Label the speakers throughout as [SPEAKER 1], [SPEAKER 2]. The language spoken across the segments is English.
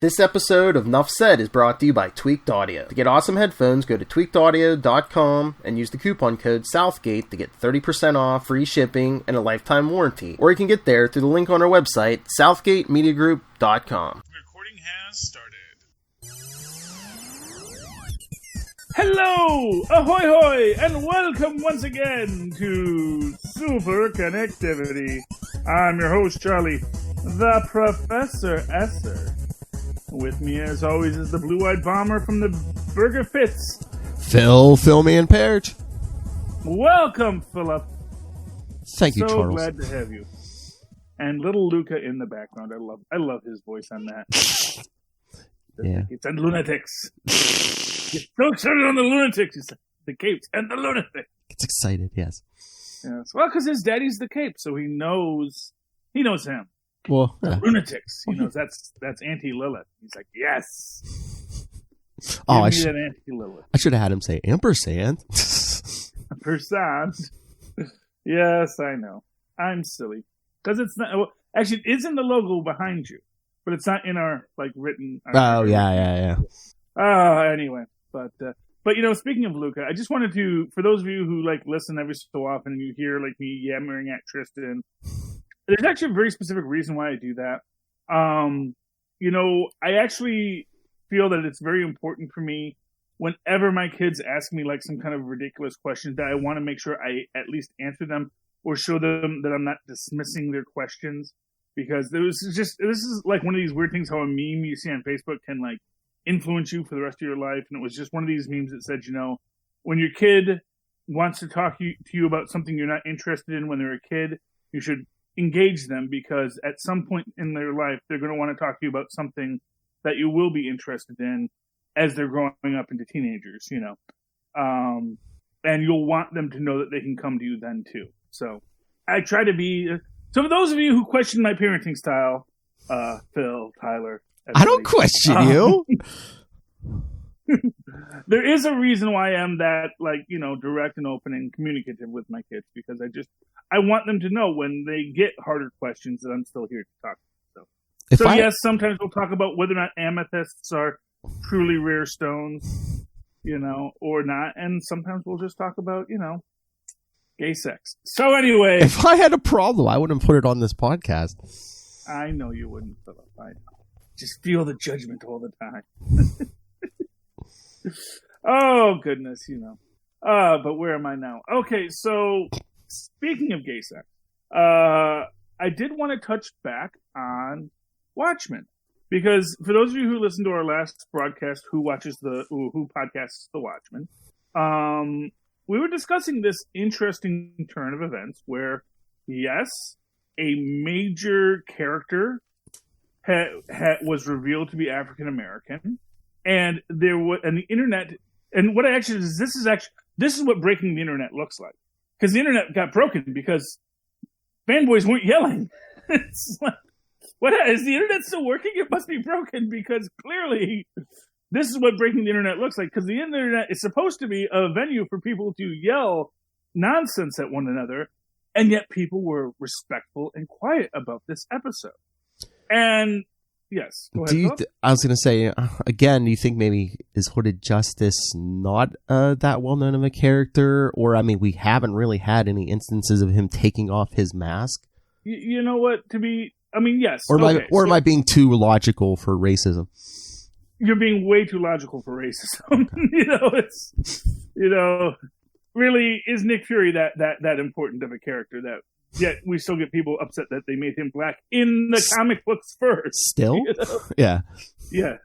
[SPEAKER 1] This episode of Nuff Said is brought to you by Tweaked Audio. To get awesome headphones, go to tweakedaudio.com and use the coupon code Southgate to get 30% off, free shipping, and a lifetime warranty. Or you can get there through the link on our website, southgatemediagroup.com.
[SPEAKER 2] Recording has started.
[SPEAKER 3] Hello, ahoy hoy, and welcome once again to Superconnectivity. I'm your host, Charlie, the Professor Esser. With me, as always, is the blue-eyed bomber from the Burger Fits.
[SPEAKER 4] Filmy, and Perich.
[SPEAKER 3] Welcome, Philip.
[SPEAKER 4] Thank you,
[SPEAKER 3] so
[SPEAKER 4] Charles.
[SPEAKER 3] Glad to have you. And little Luca in the background. I love his voice on that.
[SPEAKER 4] Yeah.
[SPEAKER 3] It's and lunatics. Get so excited on the lunatics. He's like, the capes and the lunatics.
[SPEAKER 4] Gets excited, yes.
[SPEAKER 3] Yes. Well, because his daddy's the cape, so he knows him.
[SPEAKER 4] Well, yeah.
[SPEAKER 3] Lunatics. He knows that's Auntie Lilith. He's like, yes.
[SPEAKER 4] Oh, I
[SPEAKER 3] Give me that Auntie Lilith.
[SPEAKER 4] should have had him say ampersand.
[SPEAKER 3] Percent. Yes, I know. I'm silly. Because it's not... Well, actually, it is in the logo behind you. But it's not in our, written...
[SPEAKER 4] Yeah.
[SPEAKER 3] Anyway. But speaking of Luca, I just wanted to... For those of you who, listen every so often and you hear, me yammering at Tristan... There's actually a very specific reason why I do that. I actually feel that it's very important for me whenever my kids ask me some kind of ridiculous question that I want to make sure I at least answer them or show them that I'm not dismissing their questions. Because this is one of these weird things how a meme you see on Facebook can influence you for the rest of your life. And it was just one of these memes that said, when your kid wants to talk to you about something you're not interested in when they're a kid, you should engage them, because at some point in their life, they're going to want to talk to you about something that you will be interested in as they're growing up into teenagers, and you'll want them to know that they can come to you then too. So I try to be, so for those of you who question my parenting style, Phil, Tyler,
[SPEAKER 4] I don't question you.
[SPEAKER 3] There is a reason why I am that, direct and open and communicative with my kids, because I want them to know when they get harder questions that I'm still here to talk to them. Yes, sometimes we'll talk about whether or not amethysts are truly rare stones, or not. And sometimes we'll just talk about, gay sex. So anyway.
[SPEAKER 4] If I had a problem, I wouldn't put it on this podcast.
[SPEAKER 3] I know you wouldn't, Philip. I just feel the judgment all the time. Oh, goodness, but where am I now? Okay, so speaking of gay sex, I did want to touch back on Watchmen, because for those of you who listened to our last broadcast, who podcasts The Watchmen, we were discussing this interesting turn of events where, yes, a major character was revealed to be African American. And the internet, and what this is what breaking the internet looks like. Because the internet got broken because fanboys weren't yelling. It's what is the internet still working? It must be broken, because clearly this is what breaking the internet looks like. Because the internet is supposed to be a venue for people to yell nonsense at one another, and yet people were respectful and quiet about this episode. And yes. Go ahead,
[SPEAKER 4] I was going to say, again, do you think maybe is Hooded Justice not that well-known of a character? Or, we haven't really had any instances of him taking off his mask.
[SPEAKER 3] You know what? Yes.
[SPEAKER 4] Or am I being too logical for racism?
[SPEAKER 3] You're being way too logical for racism. Really, is Nick Fury that important of a character that... Yet we still get people upset that they made him black in the comic books first.
[SPEAKER 4] Still? Yeah.
[SPEAKER 3] Yeah.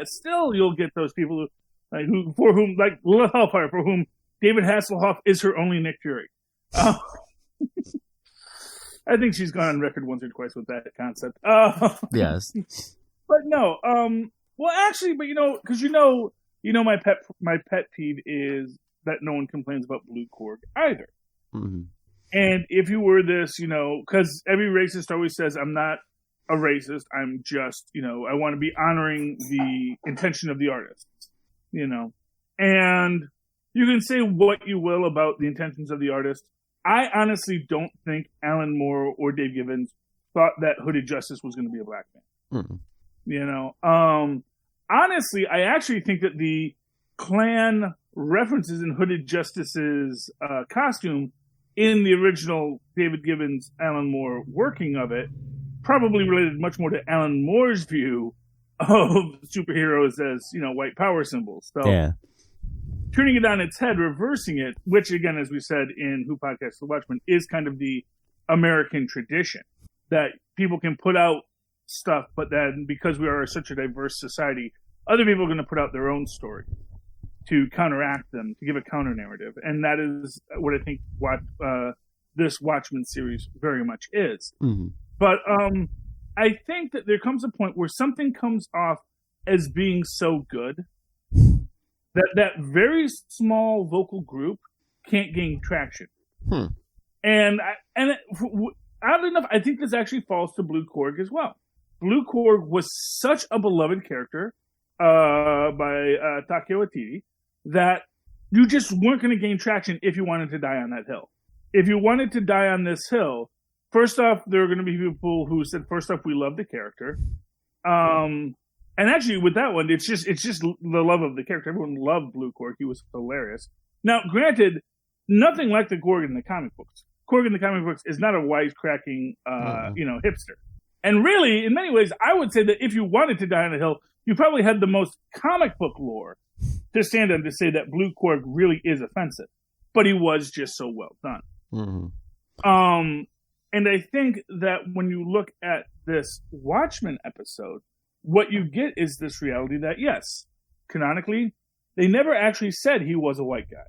[SPEAKER 3] Still you'll get those people for whom Hellfire, for whom David Hasselhoff is her only Nick Fury. I think she's gone on record once or twice with that concept.
[SPEAKER 4] Yes.
[SPEAKER 3] But no, because my pet peeve is that no one complains about Blue Korg either.
[SPEAKER 4] Mm-hmm.
[SPEAKER 3] And if you were this, because every racist always says, I'm not a racist, I'm just, I want to be honoring the intention of the artist, And you can say what you will about the intentions of the artist. I honestly don't think Alan Moore or Dave Gibbons thought that Hooded Justice was going to be a black man.
[SPEAKER 4] Mm-hmm.
[SPEAKER 3] Honestly, I actually think that the Klan references in Hooded Justice's costume in the original David Gibbons, Alan Moore working of it probably related much more to Alan Moore's view of superheroes as, white power symbols. So
[SPEAKER 4] yeah.
[SPEAKER 3] Turning it on its head, reversing it, which again, as we said in Who Podcast The Watchmen, is kind of the American tradition that people can put out stuff, but then because we are such a diverse society, other people are going to put out their own story to counteract them, to give a counter narrative. And that is what I think this Watchmen series very much is.
[SPEAKER 4] Mm-hmm.
[SPEAKER 3] But I think that there comes a point where something comes off as being so good that very small vocal group can't gain traction. And oddly enough, I think this actually falls to Blue Korg as well. Blue Korg was such a beloved character by Taika Waititi that you just weren't going to gain traction if you wanted to die on that hill. If you wanted to die on this hill, first off, there are going to be people who said, first off, we love the character. And actually, with that one, it's just the love of the character. Everyone loved Blue Korg. He was hilarious. Now, granted, nothing like the Korg in the comic books. Korg in the comic books is not a wisecracking, hipster. And really, in many ways, I would say that if you wanted to die on a hill, you probably had the most comic book lore to stand on to say that Blue Korg really is offensive. But he was just so well done.
[SPEAKER 4] Mm-hmm.
[SPEAKER 3] And I think that when you look at this Watchmen episode, what you get is this reality that, yes, canonically, they never actually said he was a white guy.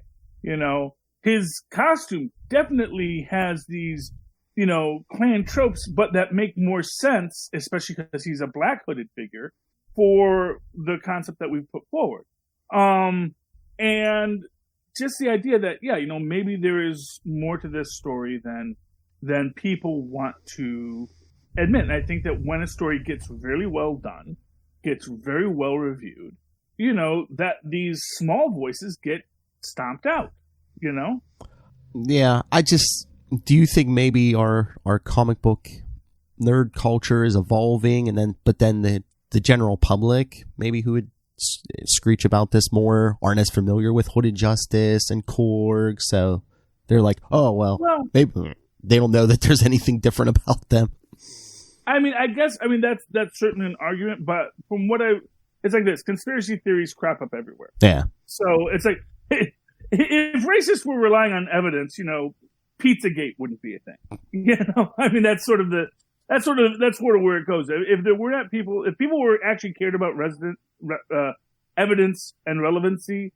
[SPEAKER 3] His costume definitely has these, Klan tropes, but that make more sense, especially because he's a black hooded figure, for the concept that we've put forward. And just the idea that, maybe there is more to this story than people want to admit. And I think that when a story gets really well done, gets very well reviewed, that these small voices get stomped out,
[SPEAKER 4] Yeah, do you think maybe our comic book nerd culture is evolving, but then the general public, maybe who would screech about this more, aren't as familiar with Hooded Justice and Korg, so they're like, oh, well maybe they don't know that there's anything different about them.
[SPEAKER 3] I mean, that's certainly an argument, but from it's like this: conspiracy theories crop up everywhere.
[SPEAKER 4] Yeah.
[SPEAKER 3] So it's like, if racists were relying on evidence, Pizzagate wouldn't be a thing. That's sort of where it goes. If there were not people, if people were actually cared about evidence and relevancy,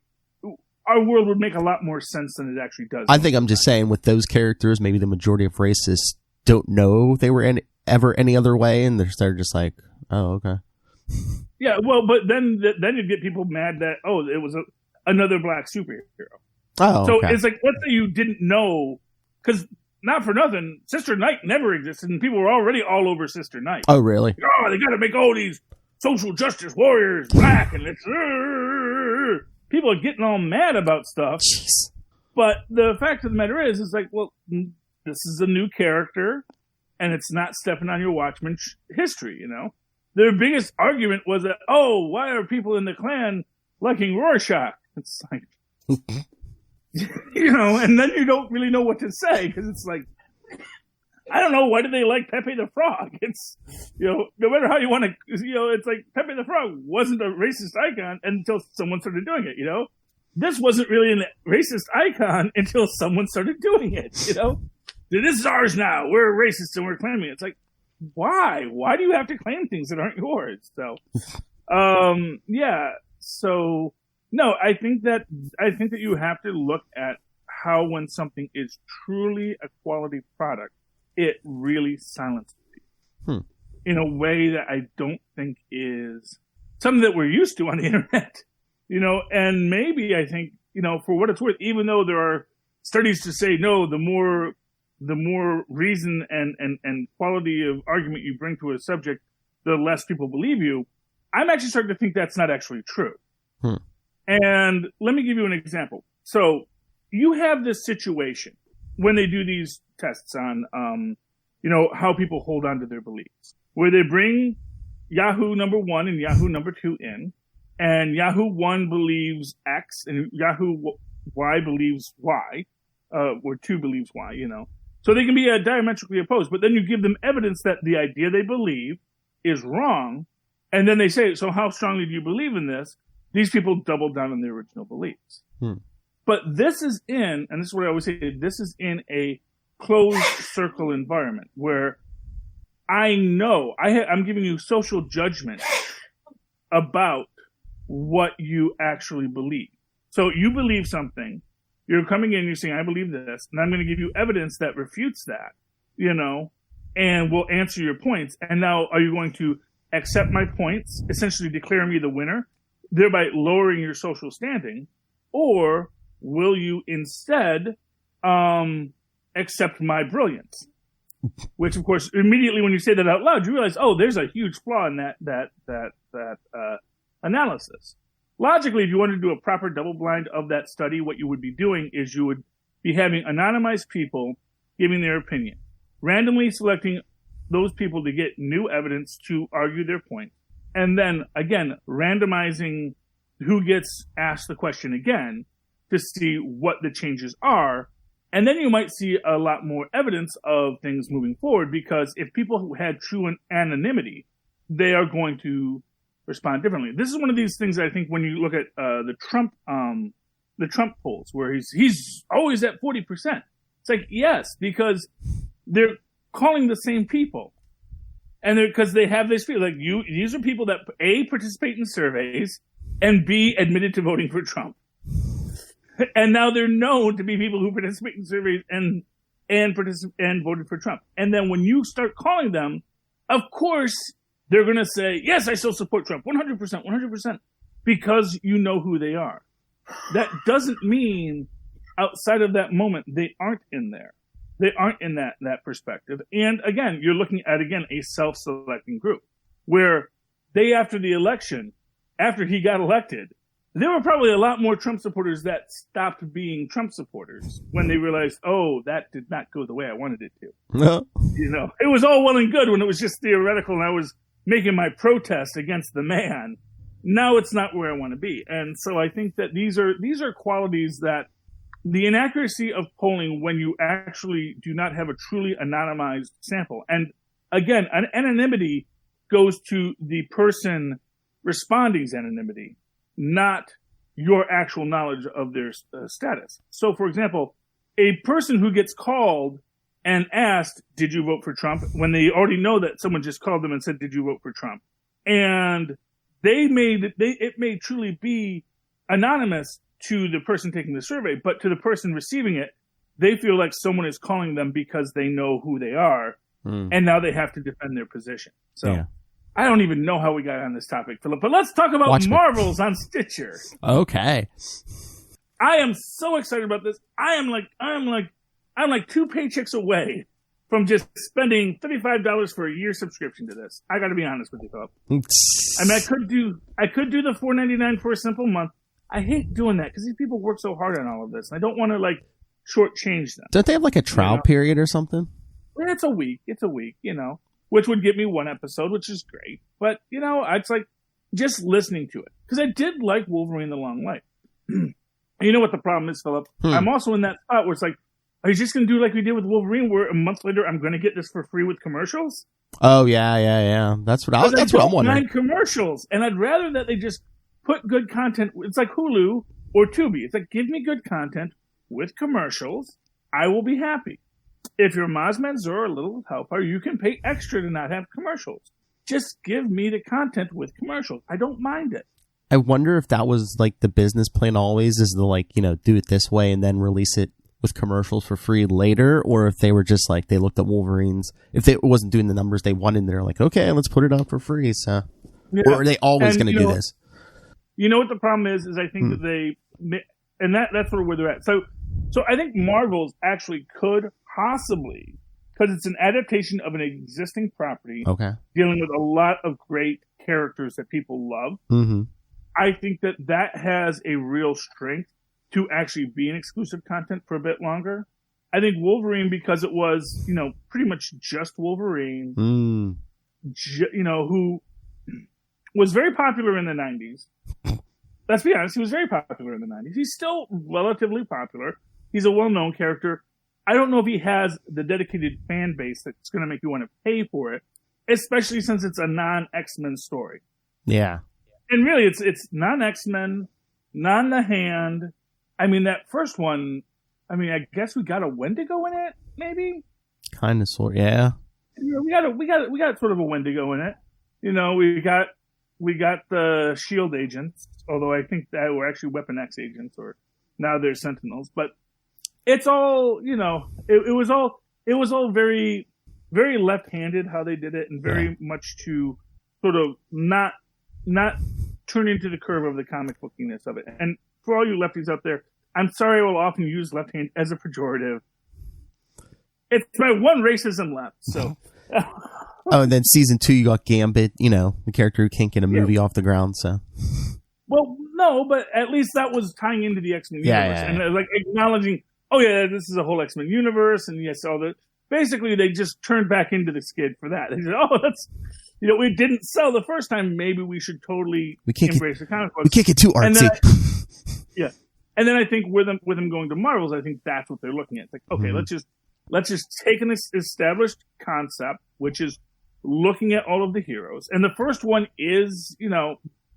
[SPEAKER 3] our world would make a lot more sense than it actually does.
[SPEAKER 4] I think I'm just saying, with those characters, maybe the majority of racists don't know they were ever any other way, and they're just like, oh, okay.
[SPEAKER 3] Yeah, well, but then you'd get people mad that, it was another black superhero.
[SPEAKER 4] Oh,
[SPEAKER 3] so
[SPEAKER 4] okay.
[SPEAKER 3] it's like, let's say you didn't know, because not for nothing, Sister Night never existed, and people were already all over Sister Night.
[SPEAKER 4] Oh, really?
[SPEAKER 3] They got to make all these social justice warriors black, and it's people are getting all mad about stuff.
[SPEAKER 4] Jeez.
[SPEAKER 3] But the fact of the matter is like, well, this is a new character, and it's not stepping on your Watchmen history. Their biggest argument was that, why are people in the Klan liking Rorschach? It's like, and then you don't really know what to say, because it's like, I don't know, why do they like Pepe the Frog? It's, no matter how you want to, it's like Pepe the Frog wasn't a racist icon until someone started doing it, This wasn't really a racist icon until someone started doing it, This is ours now. We're racist and we're claiming it. It's like, why? Why do you have to claim things that aren't yours? So, yeah. So, no, I think that you have to look at how, when something is truly a quality product, it really silences people in a way that I don't think is something that we're used to on the internet, and maybe I think, for what it's worth, even though there are studies to say, no, the more reason and quality of argument you bring to a subject, the less people believe you. I'm actually starting to think that's not actually true. And let me give you an example. So you have this situation when they do these tests on, how people hold on to their beliefs, where they bring Yahoo number 1 and Yahoo number 2 in, and Yahoo 1 believes X, and Yahoo Y believes Y, or 2 believes Y, you know. So they can be diametrically opposed, but then you give them evidence that the idea they believe is wrong, and then they say, so how strongly do you believe in this? These people double down on their original beliefs. But this is in, and this is what I always say, this is in a closed circle environment where I know I'm giving you social judgment about what you actually believe. So you believe something, you're coming in, you're saying, I believe this, and I'm going to give you evidence that refutes that, you know, and will answer your points. And now are you going to accept my points, essentially declare me the winner, thereby lowering your social standing, or will you instead accept my brilliance? Which, of course, immediately when you say that out loud, you realize, oh, there's a huge flaw in that analysis. Logically, if you wanted to do a proper double blind of that study, what you would be doing is you would be having anonymized people giving their opinion, randomly selecting those people to get new evidence to argue their point, and then, again, randomizing who gets asked the question again to see what the changes are. And then you might see a lot more evidence of things moving forward, because if people who had true anonymity, they are going to respond differently. This is one of these things that I think when you look at the Trump polls, where he's always at 40%. It's like, yes, because they're calling the same people, and because they have this feel like these are people that A, participate in surveys, and B, admitted to voting for Trump. And now they're known to be people who participate in surveys and voted for Trump. And then when you start calling them, of course, they're going to say, yes, I still support Trump, 100%, 100%, because you know who they are. That doesn't mean outside of that moment, they aren't in there. They aren't in that perspective. And again, you're looking at, a self-selecting group where day after the election, after he got elected, there were probably a lot more Trump supporters that stopped being Trump supporters when they realized, oh, that did not go the way I wanted it to.
[SPEAKER 4] No.
[SPEAKER 3] You know, it was all well and good when it was just theoretical and I was making my protest against the man. Now it's not where I want to be. And so I think that these are qualities that the inaccuracy of polling when you actually do not have a truly anonymized sample. And again, anonymity goes to the person responding's anonymity, not your actual knowledge of their status. So, for example, a person who gets called and asked, did you vote for Trump, when they already know that someone just called them and said, did you vote for Trump? And it may truly be anonymous to the person taking the survey, but to the person receiving it, they feel like someone is calling them because they know who they are, and now they have to defend their position. So. Yeah. I don't even know how we got on this topic, Philip, but let's talk about
[SPEAKER 4] Watchmen.
[SPEAKER 3] Marvels on Stitcher.
[SPEAKER 4] Okay.
[SPEAKER 3] I am so excited about this. I'm like 2 paychecks away from just spending $35 for a year subscription to this. I got to be honest with you, Philip. I mean, I could do the $4.99 for a simple month. I hate doing that because these people work so hard on all of this, and I don't want to shortchange them.
[SPEAKER 4] Don't they have a trial period or something?
[SPEAKER 3] Yeah, it's a week, which would get me one episode, which is great. But, it's like just listening to it. Because I did like Wolverine the Long Life. You know what the problem is, Philip? I'm also in that spot where it's like, are you just going to do like we did with Wolverine, where a month later I'm going to get this for free with commercials?
[SPEAKER 4] Oh, yeah. That's what I'm wondering.
[SPEAKER 3] Commercials. And I'd rather that they just put good content. It's like Hulu or Tubi. It's like, give me good content with commercials. I will be happy. If you're Maz Manzoor or Little Hellfire, you can pay extra to not have commercials. Just give me the content with commercials. I don't mind it.
[SPEAKER 4] I wonder if that was the business plan always, is to do it this way and then release it with commercials for free later, or if they were just they looked at Wolverines. If they wasn't doing the numbers they wanted, they're like, okay, let's put it out for free. So, yeah. Or are they always going to do this?
[SPEAKER 3] You know what the problem is I think that they, and that's sort of where they're at. So I think Marvels actually could possibly, because it's an adaptation of an existing property, dealing with a lot of great characters that people love. Mm-hmm. I think that has a real strength to actually be an exclusive content for a bit longer. I think Wolverine, because it was, pretty much just Wolverine, who was very popular in the 90s. Let's be honest, he was very popular in the 90s. He's still relatively popular. He's a well-known character. I don't know if he has the dedicated fan base that's going to make you want to pay for it, especially since it's a non-X-Men story.
[SPEAKER 4] Yeah.
[SPEAKER 3] And really, it's non-X-Men, non-The Hand. I mean, that first one, I mean, I guess we got a Wendigo in it, maybe?
[SPEAKER 4] Kind of, sort, yeah.
[SPEAKER 3] We got sort of a Wendigo in it. You know, we got the S.H.I.E.L.D. agents, although I think that were actually Weapon X agents, or now they're Sentinels. But it's all, you know, it was all very, very left-handed how they did it, and very much to sort of not turn into the curve of the comic bookiness of it. And for all you lefties out there, I'm sorry I will often use left hand as a pejorative. It's my one racism left, so.
[SPEAKER 4] Oh, and then season 2, you got Gambit, you know, the character who can't get a movie off the ground, so.
[SPEAKER 3] Well, no, but at least that was tying into the X-Men universe. And like acknowledging, oh yeah, this is a whole X-Men universe, and yes, all that. Basically, they just turned back into the skid for that. They said, oh, that's, you know, we didn't sell the first time, maybe we should totally embrace the comic books.
[SPEAKER 4] We can't get too artsy.
[SPEAKER 3] Yeah. And then I think with them going to Marvels, I think that's what they're looking at. It's like, okay, let's just take an established concept, which is looking at all of the heroes. And the first one is, you know,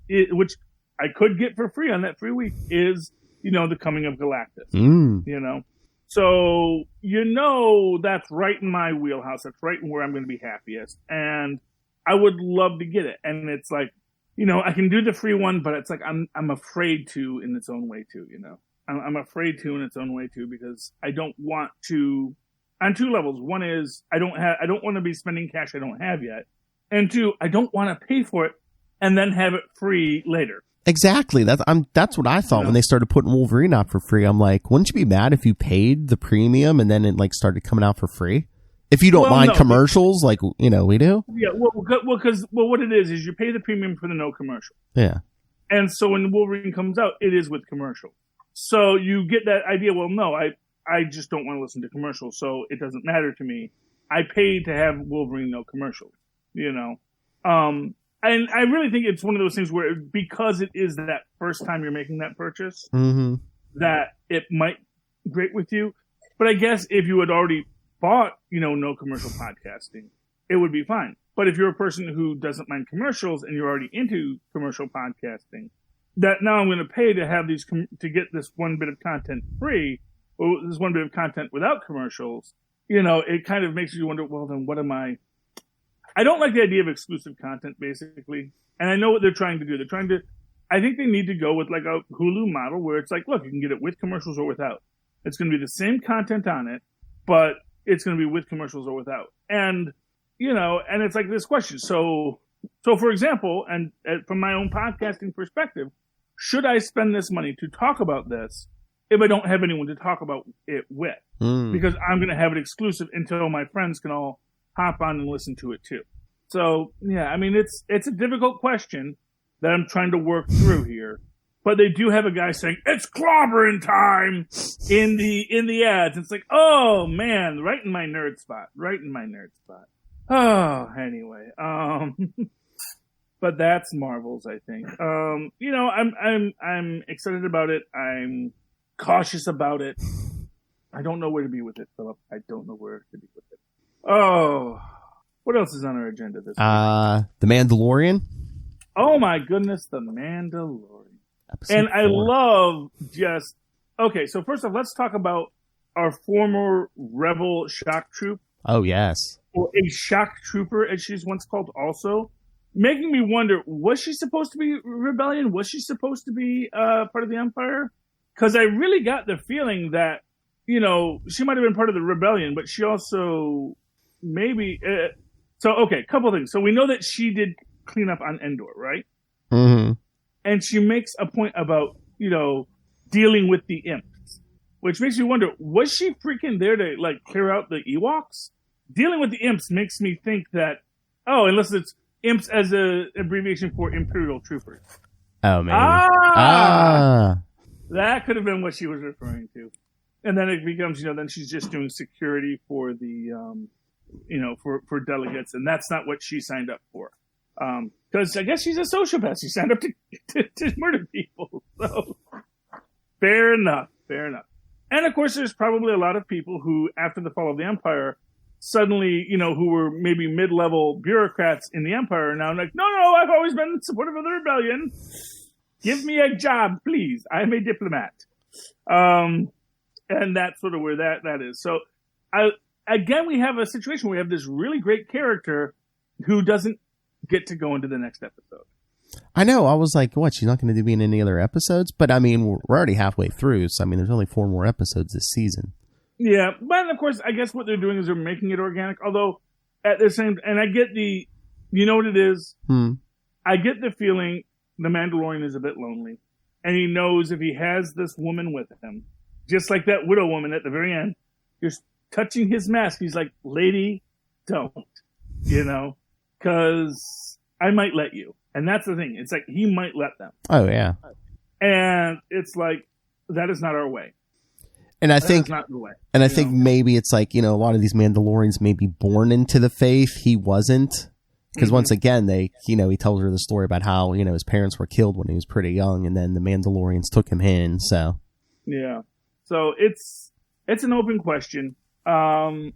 [SPEAKER 3] which I could get for free on that free week, is, you know, the coming of Galactus. You know? So, you know, that's right in my wheelhouse. That's right in where I'm going to be happiest. And I would love to get it. And it's like, you know, I can do the free one, but it's like I'm afraid to in its own way too, you know. I'm afraid to in its own way too, because I don't want to, on two levels. One is I don't want to be spending cash I don't have yet. And two, I don't want to pay for it and then have it free later.
[SPEAKER 4] Exactly. That's what I thought when they started putting Wolverine out for free. I'm like, wouldn't you be mad if you paid the premium and then it like started coming out for free? If you don't mind commercials, like, you know, we do.
[SPEAKER 3] Yeah, because what it is you pay the premium for the no commercial.
[SPEAKER 4] Yeah.
[SPEAKER 3] And so when Wolverine comes out, it is with commercial. So you get that idea, well, no, I just don't want to listen to commercials, so it doesn't matter to me. I paid to have Wolverine no commercials, you know. And I really think it's one of those things where, because it is that first time you're making that purchase, that it might grate with you. But I guess if you had already bought, you know, no commercial podcasting, it would be fine. But if you're a person who doesn't mind commercials and you're already into commercial podcasting, that now I'm going to pay to have these to get this one bit of content free, or this one bit of content without commercials, you know, it kind of makes you wonder, well, then what am I don't like the idea of exclusive content, basically. And I know what they're trying to do. I think they need to go with like a Hulu model where it's like, look, you can get it with commercials or without. It's going to be the same content on it, but it's going to be with commercials or without. And, you know, and it's like this question. So for example, and from my own podcasting perspective, should I spend this money to talk about this if I don't have anyone to talk about it with? Because I'm going to have it exclusive until my friends can all hop on and listen to it too. So, yeah, I mean, it's a difficult question that I'm trying to work through here. But they do have a guy saying, it's clobbering time in the ads. It's like, oh, man, right in my nerd spot. Oh, anyway. But that's Marvel's, I think. You know, I'm excited about it. I'm cautious about it. I don't know where to be with it, Philip. I don't know where to be with it. Oh, what else is on our agenda this week?
[SPEAKER 4] The Mandalorian.
[SPEAKER 3] Oh my goodness, The Mandalorian.
[SPEAKER 4] Episode 4.
[SPEAKER 3] I love just... Okay, so first off, let's talk about our former rebel shock troop.
[SPEAKER 4] Oh, yes.
[SPEAKER 3] Or a shock trooper, as she's once called also. Making me wonder, was she supposed to be rebellion? Was she supposed to be part of the Empire? Because I really got the feeling that, you know, she might have been part of the rebellion, but she also maybe... okay, couple things. So we know that she did clean up on Endor, right?
[SPEAKER 4] Mm-hmm.
[SPEAKER 3] And she makes a point about, you know, dealing with the imps, which makes me wonder, was she freaking there to, like, clear out the Ewoks? Dealing with the imps makes me think that, unless it's imps as a abbreviation for Imperial Troopers.
[SPEAKER 4] Oh, maybe.
[SPEAKER 3] That could have been what she was referring to. And then it becomes, you know, then she's just doing security for the, you know, for delegates, and that's not what she signed up for. Because I guess she's a sociopath. She signed up to murder people. So, fair enough. And of course, there's probably a lot of people who, after the fall of the Empire, suddenly, who were maybe mid-level bureaucrats in the Empire are now like, no, I've always been supportive of the rebellion. Give me a job, please. I'm a diplomat. And that's sort of where that is. So, again, we have a situation where we have this really great character who doesn't get to go into the next episode.
[SPEAKER 4] I know. I was like, what? She's not going to be in any other episodes? But, I mean, we're already halfway through. So, I mean, there's only 4 more episodes this season.
[SPEAKER 3] Yeah. But, of course, I guess what they're doing is they're making it organic. Although, at the same... And I get the... You know what it is? I get the feeling the Mandalorian is a bit lonely. And he knows if he has this woman with him, just like that widow woman at the very end, just touching his mask, he's like, lady, don't. Because I might let you. And that's the thing. It's like he might let them.
[SPEAKER 4] Oh, yeah.
[SPEAKER 3] And it's like, that is not our way.
[SPEAKER 4] And I think,
[SPEAKER 3] not the way.
[SPEAKER 4] And I think maybe it's like, a lot of these Mandalorians may be born into the faith. He wasn't. Because once again, he tells her the story about how, his parents were killed when he was pretty young. And then the Mandalorians took him in. So. Yeah.
[SPEAKER 3] So it's an open question. I'm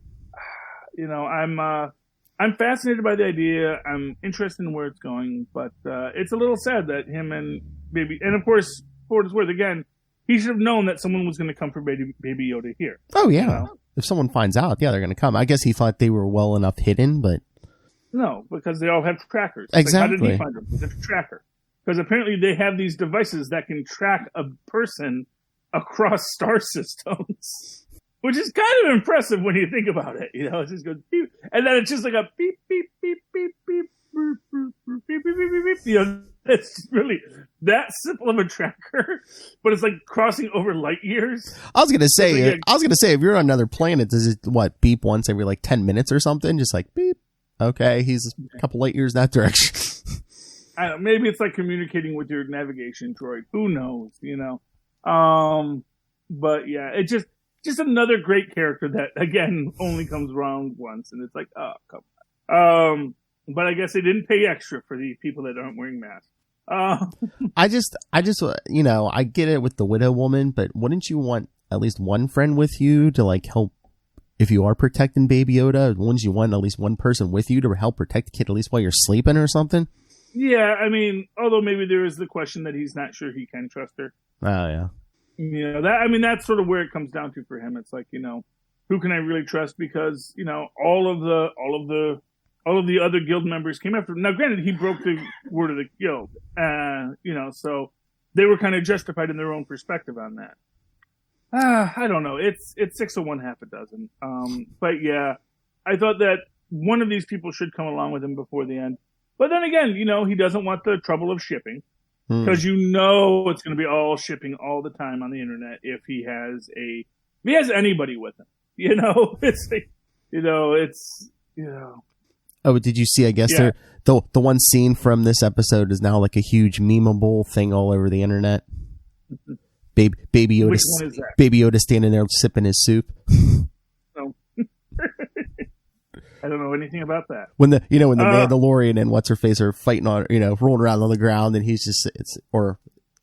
[SPEAKER 3] fascinated by the idea. I'm interested in where it's going, but it's a little sad that him and Baby... And, of course, for what it's worth, again, he should have known that someone was going to come for Baby Yoda here.
[SPEAKER 4] Oh, yeah. If someone finds out, yeah, they're going to come. I guess he thought they were well enough hidden, but...
[SPEAKER 3] No, because they all have trackers.
[SPEAKER 4] Exactly.
[SPEAKER 3] Like, how did he find them? With a tracker. Because apparently they have these devices that can track a person across star systems. Which is kind of impressive when you think about it. It just goes beep. And then it's just like a beep, beep, beep, beep, beep, beep, beep, beep, beep, beep, beep. It's really that simple of a tracker, but it's like crossing over light years.
[SPEAKER 4] I was gonna say, if you're on another planet, does it beep once every like 10 minutes or something? Just like beep. Okay, he's a couple light years that direction.
[SPEAKER 3] I don't know, maybe it's like communicating with your navigation droid. Who knows? But yeah, it just another great character that, again, only comes around once. And it's like, oh, come on. But I guess they didn't pay extra for the people that aren't wearing masks.
[SPEAKER 4] I just, I get it with the widow woman, but wouldn't you want at least one friend with you to, like, help if you are protecting Baby Yoda? Wouldn't you want at least one person with you to help protect the kid at least while you're sleeping or something?
[SPEAKER 3] Yeah, I mean, although maybe there is the question that he's not sure he can trust her.
[SPEAKER 4] Oh, yeah.
[SPEAKER 3] That's sort of where it comes down to for him. It's like, who can I really trust? Because, all of the other guild members came after him. Now, granted, he broke the word of the guild, so they were kind of justified in their own perspective on that. I don't know. It's 6 of one, half a dozen. But yeah, I thought that one of these people should come along with him before the end. But then again, he doesn't want the trouble of shipping. Because it's going to be all shipping all the time on the internet if he has anybody with him. It's like,
[SPEAKER 4] Oh, did you see? I guess the one scene from this episode is now like a huge memeable thing all over the internet. Baby Yoda.
[SPEAKER 3] Which one is that?
[SPEAKER 4] Baby Yoda standing there sipping his soup.
[SPEAKER 3] No. I don't know anything about that.
[SPEAKER 4] When the Mandalorian and what's her face are fighting on, rolling around on the ground, and he's just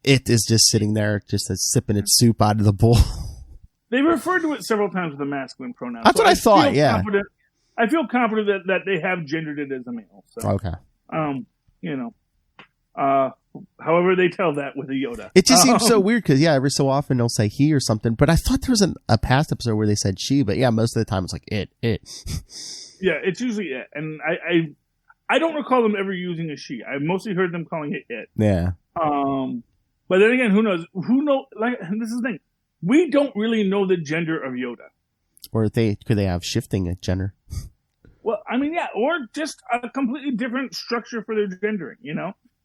[SPEAKER 4] it is just sitting there, just sipping its soup out of the bowl.
[SPEAKER 3] They referred to it several times with a masculine pronoun.
[SPEAKER 4] That's what I thought. Yeah,
[SPEAKER 3] I feel confident that they have gendered it as a male. So,
[SPEAKER 4] okay.
[SPEAKER 3] However they tell that with a Yoda.
[SPEAKER 4] It just seems so weird because every so often they'll say he or something, but I thought there was a past episode where they said she, but most of the time it's like it.
[SPEAKER 3] Yeah, it's usually it, and I don't recall them ever using a she. I mostly heard them calling it.
[SPEAKER 4] Yeah.
[SPEAKER 3] But then again, who knows? Like, this is the thing. We don't really know the gender of Yoda.
[SPEAKER 4] Or could they have shifting at gender?
[SPEAKER 3] Well, I mean, yeah, or just a completely different structure for their gendering.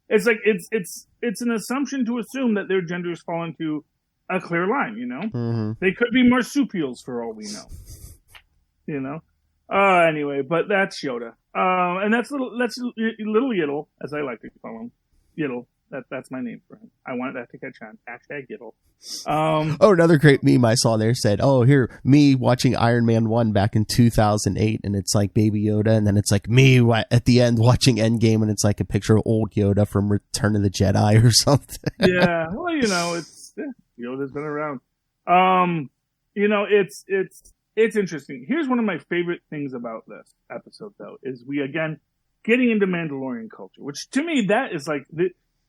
[SPEAKER 3] It's like it's an assumption to assume that their genders fall into a clear line.
[SPEAKER 4] Mm-hmm.
[SPEAKER 3] They could be marsupials for all we know. Anyway, but that's Yoda. And that's little Yiddle, as I like to call him. Yiddle. That's my name for him. I want that to catch on. #Gittle.
[SPEAKER 4] Another great meme I saw there said, here, me watching Iron Man 1 back in 2008, and it's like Baby Yoda, and then it's like me at the end watching Endgame, and it's like a picture of old Yoda from Return of the Jedi or something.
[SPEAKER 3] Yeah, well, Yoda's been around. It's interesting. Here's one of my favorite things about this episode, though, is we, again, getting into Mandalorian culture, which to me, that is like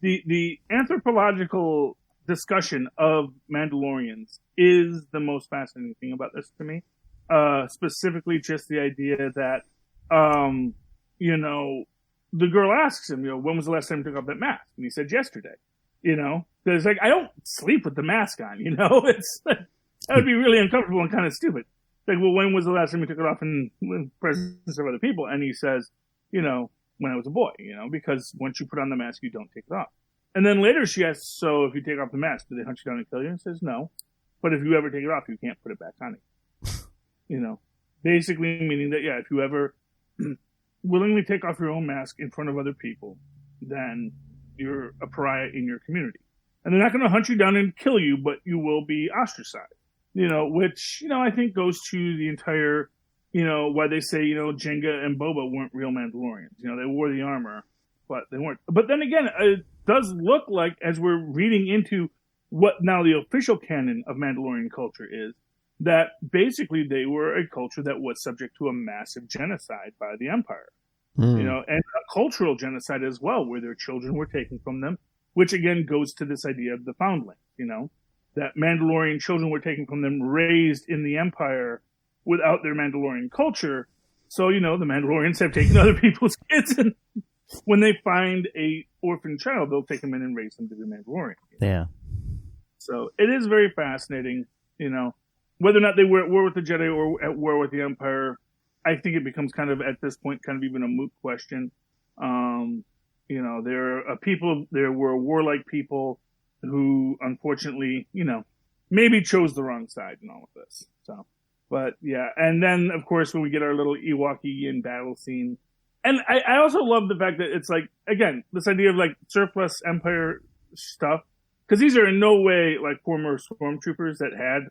[SPEAKER 3] the anthropological discussion of Mandalorians is the most fascinating thing about this to me. Specifically just the idea that, the girl asks him, when was the last time you took off that mask? And he said yesterday, because like, I don't sleep with the mask on, it's that would be really uncomfortable and kind of stupid. Like, well, when was the last time you took it off in presence of other people? And he says, when I was a boy, because once you put on the mask, you don't take it off. And then later she asks, so if you take off the mask, do they hunt you down and kill you? And he says, no. But if you ever take it off, you can't put it back on it. Basically meaning that, if you ever willingly take off your own mask in front of other people, then you're a pariah in your community. And they're not going to hunt you down and kill you, but you will be ostracized. Which, I think goes to the entire, why they say, Jenga and Boba weren't real Mandalorians. They wore the armor, but they weren't. But then again, it does look like, as we're reading into what now the official canon of Mandalorian culture is, that basically they were a culture that was subject to a massive genocide by the Empire. And a cultural genocide as well, where their children were taken from them, which again goes to this idea of the foundling, that Mandalorian children were taken from them, raised in the Empire without their Mandalorian culture. So, the Mandalorians have taken other people's kids, and when they find a orphan child, they'll take them in and raise them to be Mandalorian.
[SPEAKER 4] Yeah.
[SPEAKER 3] So it is very fascinating, whether or not they were at war with the Jedi or at war with the Empire. I think it becomes kind of, at this point, kind of even a moot question. There were warlike people who, unfortunately, maybe chose the wrong side in all of this. So, but yeah. And then, of course, when we get our little Ewokian battle scene. And I also love the fact that it's like, again, this idea of like surplus Empire stuff. Because these are in no way like former stormtroopers that had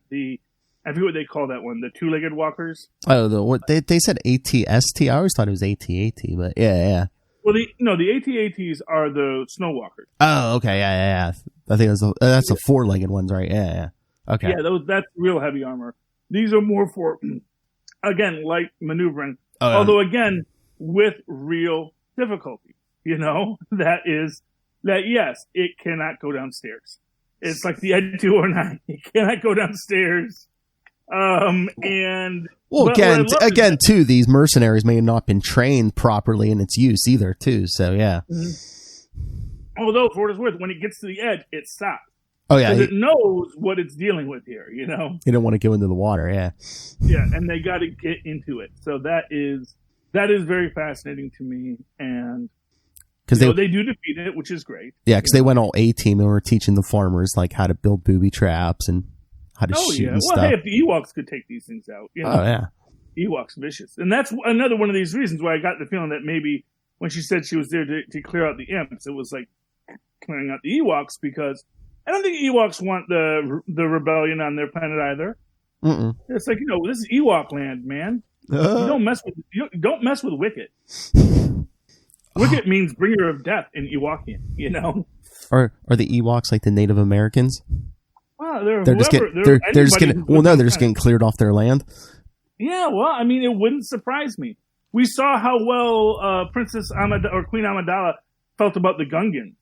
[SPEAKER 3] I forget what they call that one, the two-legged walkers.
[SPEAKER 4] Oh, what they said AT-ST. I always thought it was AT-AT, but yeah.
[SPEAKER 3] Well, the AT-ATs are the snow walkers.
[SPEAKER 4] Oh, okay, yeah. I think that's the four-legged ones, right? Yeah. Okay.
[SPEAKER 3] Yeah, that's real heavy armor. These are more for, again, light maneuvering. Although, again, with real difficulty. Yes, it cannot go downstairs. It's like the Ed 209. It cannot go downstairs.
[SPEAKER 4] Again, too, these mercenaries may have not been trained properly in its use either, too. So yeah.
[SPEAKER 3] Mm-hmm. Although, for what it's worth, when it gets to the edge, it stops.
[SPEAKER 4] Oh yeah,
[SPEAKER 3] because it knows what it's dealing with here. You
[SPEAKER 4] don't want to go into the water. Yeah.
[SPEAKER 3] Yeah, and they got to get into it. So that is very fascinating to me, and because they do defeat it, which is great.
[SPEAKER 4] Yeah, because they went all A-team and were teaching the farmers like how to build booby traps and how to shoot and stuff.
[SPEAKER 3] Well, hey, if the Ewoks could take these things out,
[SPEAKER 4] Oh, yeah.
[SPEAKER 3] Ewoks vicious. And that's another one of these reasons why I got the feeling that maybe when she said she was there to clear out the imps, it was like clearing out the Ewoks, because I don't think Ewoks want the rebellion on their planet either.
[SPEAKER 4] Mm-mm. It's
[SPEAKER 3] like, this is Ewok land, man. You don't mess with Wicket. Wicket means bringer of death in Ewokian,
[SPEAKER 4] Are the Ewoks like the Native Americans?
[SPEAKER 3] Well,
[SPEAKER 4] they're just getting cleared off their land.
[SPEAKER 3] Yeah, well, I mean, it wouldn't surprise me. We saw how well Princess or Queen Amidala felt about the Gungans,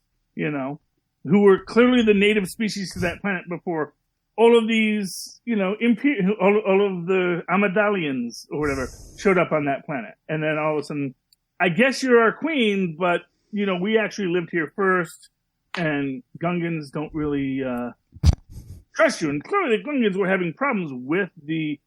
[SPEAKER 3] who were clearly the native species to that planet before all of these, all of the Amidalians or whatever showed up on that planet. And then all of a sudden, I guess you're our queen, but, we actually lived here first, and Gungans don't really trust you. And clearly the Gungans were having problems with the,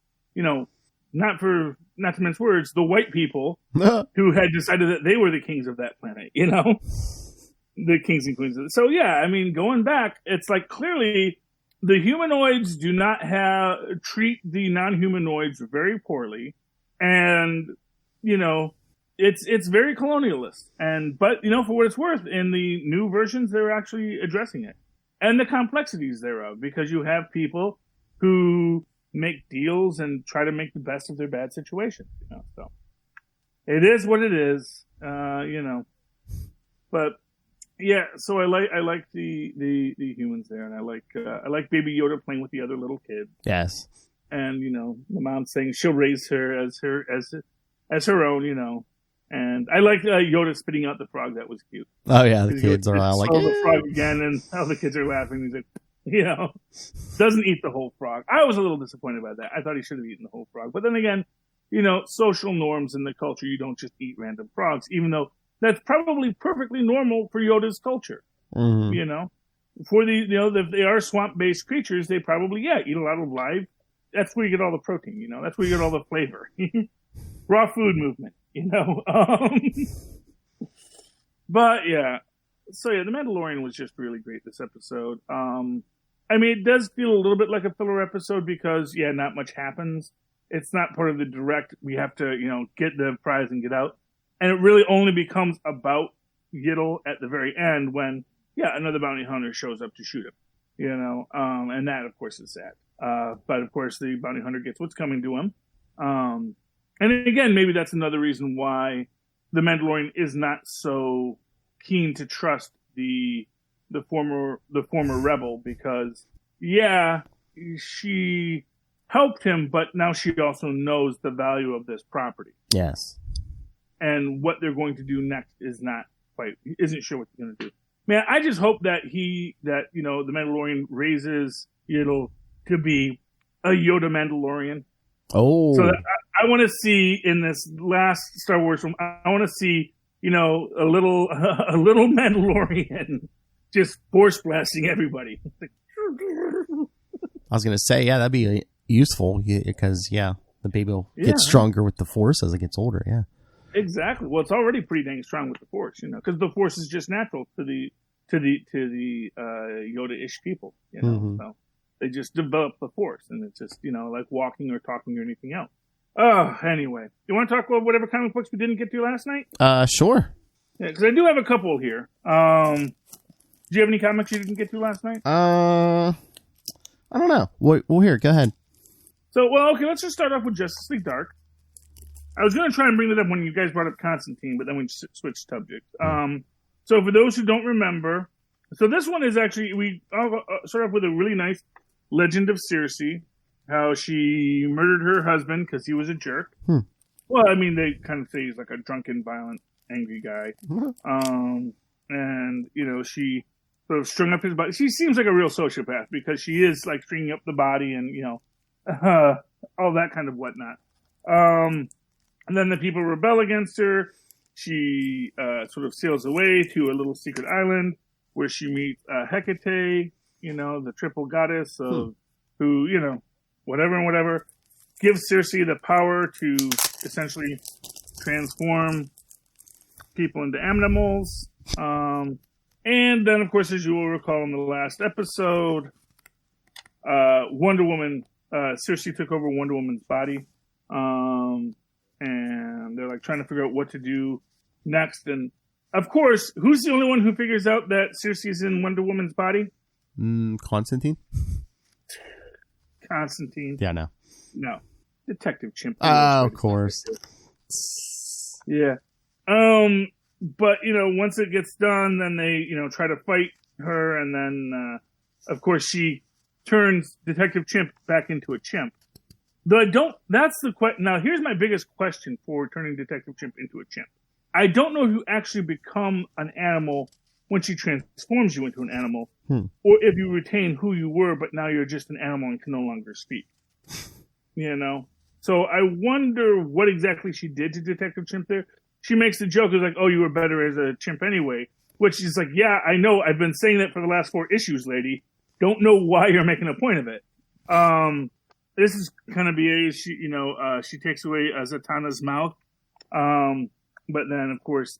[SPEAKER 3] not to mince words, the white people who had decided that they were the kings of that planet, the kings and queens. So yeah, I mean, going back, it's like clearly the humanoids do not treat the non-humanoids very poorly. And, it's very colonialist, but for what it's worth, in the new versions they're actually addressing it and the complexities thereof, because you have people who make deals and try to make the best of their bad situation. So it is what it is, But yeah, so I like the humans there, and I like Baby Yoda playing with the other little kid.
[SPEAKER 4] Yes.
[SPEAKER 3] And the mom saying she'll raise her as her own, And I like Yoda spitting out the frog. That was cute.
[SPEAKER 4] Oh yeah, the kids are all like,
[SPEAKER 3] the frog again, and all the kids are laughing. He's like, doesn't eat the whole frog. I was a little disappointed by that. I thought he should have eaten the whole frog. But then again, social norms in the culture, you don't just eat random frogs, even though that's probably perfectly normal for Yoda's culture.
[SPEAKER 4] Mm-hmm.
[SPEAKER 3] For if they are swamp-based creatures, they probably eat a lot of live. That's where you get all the protein. That's where you get all the flavor. Raw food movement. But yeah. So yeah, The Mandalorian was just really great this episode. It does feel a little bit like a filler episode because not much happens. It's not part of the direct. We have to, get the prize and get out. And it really only becomes about Yiddle at the very end when, another bounty hunter shows up to shoot him. And that of course is sad. But of course the bounty hunter gets what's coming to him. And again, maybe that's another reason why the Mandalorian is not so keen to trust the former rebel, because she helped him, but now she also knows the value of this property.
[SPEAKER 4] Yes.
[SPEAKER 3] And what they're going to do next isn't sure what they're going to do. Man, I just hope that the Mandalorian raises Yiddle to be a Yoda Mandalorian.
[SPEAKER 4] Oh.
[SPEAKER 3] So that I want to see in this last Star Wars film, I want to see, a little Mandalorian just force blasting everybody.
[SPEAKER 4] I was going to say, that'd be useful because, the baby will get stronger with the Force as it gets older. Yeah.
[SPEAKER 3] Exactly. Well, it's already pretty dang strong with the Force, because the Force is just natural to the Yoda-ish people,
[SPEAKER 4] Mm-hmm.
[SPEAKER 3] So they just develop the Force, and it's just, like walking or talking or anything else. Oh, anyway. You want to talk about whatever comic books we didn't get to last night?
[SPEAKER 4] Sure.
[SPEAKER 3] Yeah, because I do have a couple here. Do you have any comics you didn't get to last night?
[SPEAKER 4] I don't know. Well, here, go ahead.
[SPEAKER 3] So, okay, let's just start off with Justice League Dark. I was going to try and bring that up when you guys brought up Constantine, but then we switched subjects. So for those who don't remember, so this one is actually, we start off with a really nice legend of Circe, how she murdered her husband because he was a jerk. Well, they kind of say he's like a drunken, violent, angry guy. And, she sort of strung up his body. She seems like a real sociopath because she is like stringing up the body and, all that kind of whatnot. And then the people rebel against her. She sort of sails away to a little secret island where she meets Hecate, the triple goddess of who, whatever, gives Circe the power to essentially transform people into animals. And then, of course, as you will recall in the last episode, Wonder Woman, Circe took over Wonder Woman's body. And they're like trying to figure out what to do next. And of course, who's the only one who figures out that Circe is in Wonder Woman's body?
[SPEAKER 4] Constantine?
[SPEAKER 3] Constantine.
[SPEAKER 4] Yeah, no.
[SPEAKER 3] Detective Chimp.
[SPEAKER 4] Of course.
[SPEAKER 3] Yeah. But, once it gets done, then they, try to fight her. And then, of course, she turns Detective Chimp back into a chimp. Though that's the question. Now, here's my biggest question for turning Detective Chimp into a chimp. I don't know if you actually become an animal when she transforms you into an animal, or if you retain who you were, but now you're just an animal and can no longer speak. So I wonder what exactly she did to Detective Chimp there. She makes the joke, it's like, oh, you were better as a chimp anyway, which is like, yeah, I know. I've been saying that for the last 4 issues, lady. Don't know why you're making a point of it. This is kind of BA. She takes away Zatanna's mouth. But then, of course,